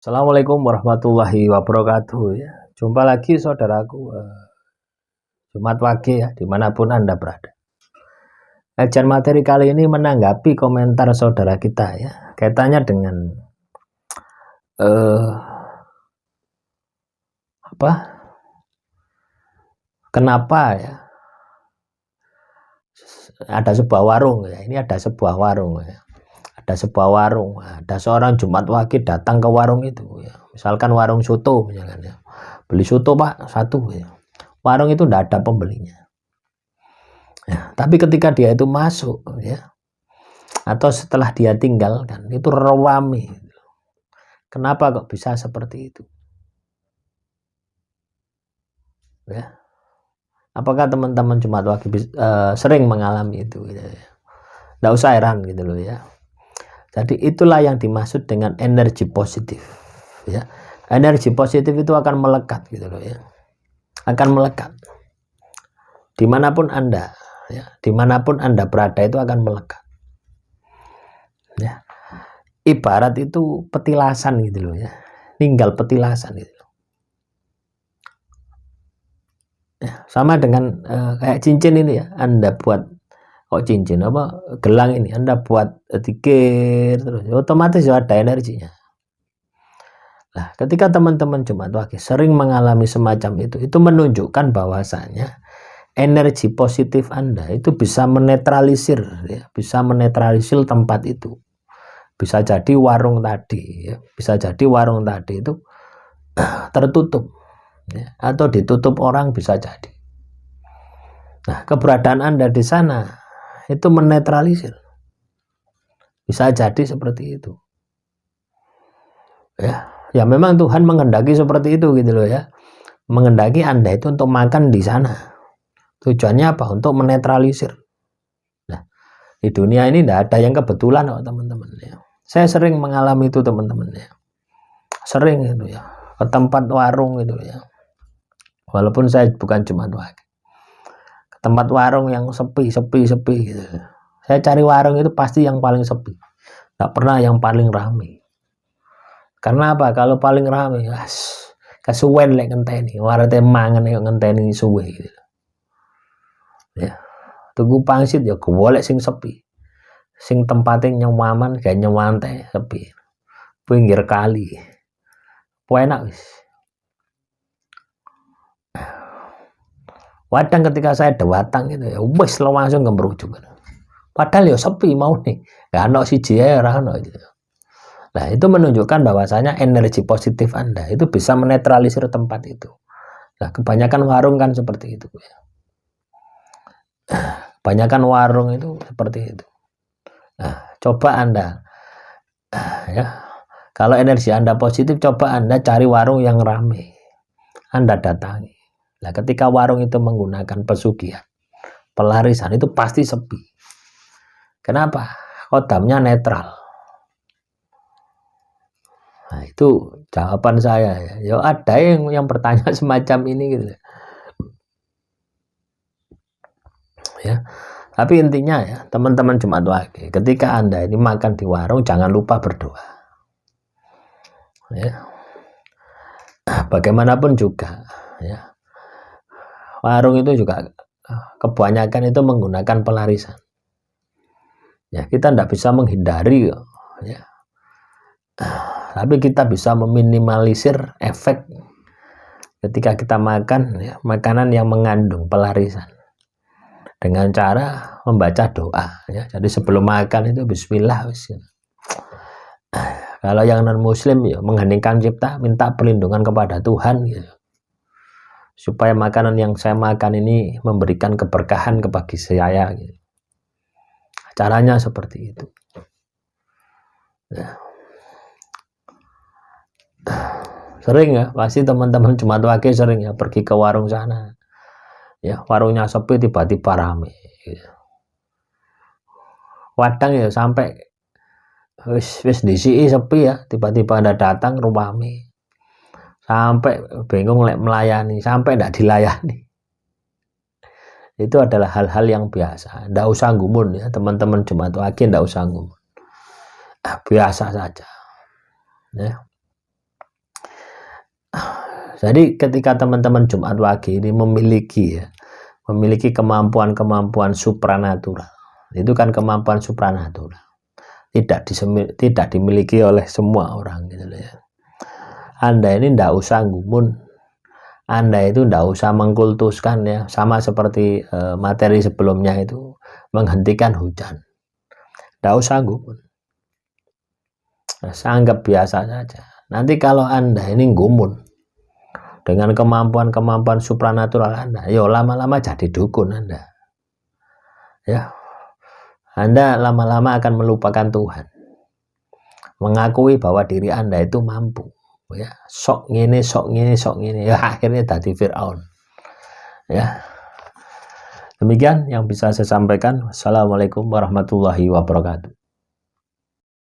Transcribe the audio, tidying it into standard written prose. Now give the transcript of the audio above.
Assalamualaikum warahmatullahi wabarakatuh ya. Jumpa lagi saudaraku Jumat Wage ya, dimanapun Anda berada. Kajian materi kali ini menanggapi komentar saudara kita ya, kaitannya dengan kenapa ya ada sebuah warung ya, ini ada sebuah warung ya. Ada sebuah warung, ada seorang Jumat Wage datang ke warung itu ya. Misalkan warung soto misalkan ya. Beli soto Pak satu ya. Warung itu tidak ada pembelinya. Ya, tapi ketika dia itu masuk ya, atau setelah dia tinggalkan itu ramai. Kenapa kok bisa seperti itu? Ya. Apakah teman-teman Jumat Wage sering mengalami itu? Gitu ya. Tidak usah heran gitu loh ya. Jadi itulah yang dimaksud dengan energi positif ya. Energi positif itu akan melekat gitu loh ya. Akan melekat. Dimanapun Anda ya, dimanapun Anda berada itu akan melekat. Ya. Ibarat itu petilasan gitu loh ya. Tinggal petilasan gitu. Ya, sama dengan kayak cincin ini ya. Anda buat cincin apa gelang ini Anda buat tikir terus otomatis ada energinya. Nah, ketika teman-teman Jumat Wage sering mengalami semacam itu menunjukkan bahwasanya energi positif Anda itu bisa menetralisir ya, bisa menetralisir tempat itu. Bisa jadi warung tadi ya, bisa jadi warung tadi itu tertutup ya, atau ditutup orang bisa jadi. Nah, keberadaan Anda di sana itu menetralisir. Bisa jadi seperti itu. Ya memang Tuhan menghendaki seperti itu gitu loh ya. Menghendaki Anda itu untuk makan di sana. Tujuannya apa? Untuk menetralisir. Nah, di dunia ini tidak ada yang kebetulan kok teman-teman ya. Saya sering mengalami itu teman-teman ya. Sering itu ya. Ke tempat warung gitu ya. Walaupun saya bukan Jumat Wage. Ke tempat warung yang sepi gitu. Saya cari warung itu pasti yang paling sepi. Tidak pernah yang paling ramai. Karena apa? Kalau paling ramai, kasuwen lek ngenteni, warate mangan yo ngenteni suwe gitu. Ya. Tuku pangsit ya golek sing sepi. Sing tempatnya nyaman gak nyamantai sepi. Pinggir kali. Enak wis. Kadang ketika saya datang gitu ya, wis langsung ngemrujuk. Padahal ya sepi mau nih. Gak ono siji ae ora ono gitu. Nah, itu menunjukkan bahwasanya energi positif Anda itu bisa menetralisir tempat itu. Nah, kebanyakan warung kan seperti itu ya. Kebanyakan warung itu seperti itu. Nah, coba Anda ya. Kalau energi Anda positif, coba Anda cari warung yang ramai. Anda datangi. Nah, ketika warung itu menggunakan pesugihan, pelarisan itu pasti sepi. Kenapa? Kodamnya netral. Nah, itu jawaban saya ya. Ya ada yang bertanya semacam ini gitu. Ya. Tapi intinya ya, teman-teman Jumat Wage, ketika Anda ini makan di warung jangan lupa berdoa. Ya. Bagaimanapun juga ya. Warung itu juga kebanyakan itu menggunakan pelarisan. Ya, kita tidak bisa menghindari ya. Tapi kita bisa meminimalisir efek ketika kita makan ya, makanan yang mengandung pelarisan dengan cara membaca doa ya. Jadi sebelum makan itu bismillah wis. Kalau yang non muslim ya mengheningkan cipta, minta perlindungan kepada Tuhan gitu. Supaya makanan yang saya makan ini memberikan keberkahan bagi saya gitu. Caranya seperti itu. Ya. Sering ya, pasti teman-teman Jumat Wage sering ya pergi ke warung sana. Ya, warungnya sepi tiba-tiba rame. Gitu. Kadang ya sampai wis disi sepi ya, tiba-tiba Anda datang rame. Sampai bingung lek melayani, sampai tidak dilayani. Itu adalah hal-hal yang biasa. Tidak usah gumun ya, teman-teman Jumat Wage, tidak usah gumun. Biasa saja. Ya. Jadi ketika teman-teman Jumat Wage ini memiliki kemampuan supranatural, itu kan kemampuan supranatural, tidak dimiliki oleh semua orang gitu loh ya. Anda ini ndak usah gumun, Anda itu ndak usah mengkultuskan ya, sama seperti materi sebelumnya itu menghentikan hujan, ndak usah gumun, anggap biasa saja. Nanti kalau Anda ini gumun dengan kemampuan supranatural Anda, yo lama-lama jadi dukun Anda. Ya. Anda lama-lama akan melupakan Tuhan. Mengakui bahwa diri Anda itu mampu. Ya, sok ngene. Ya, akhirnya tadi Fir'aun. Ya. Demikian yang bisa saya sampaikan. Wassalamualaikum warahmatullahi wabarakatuh.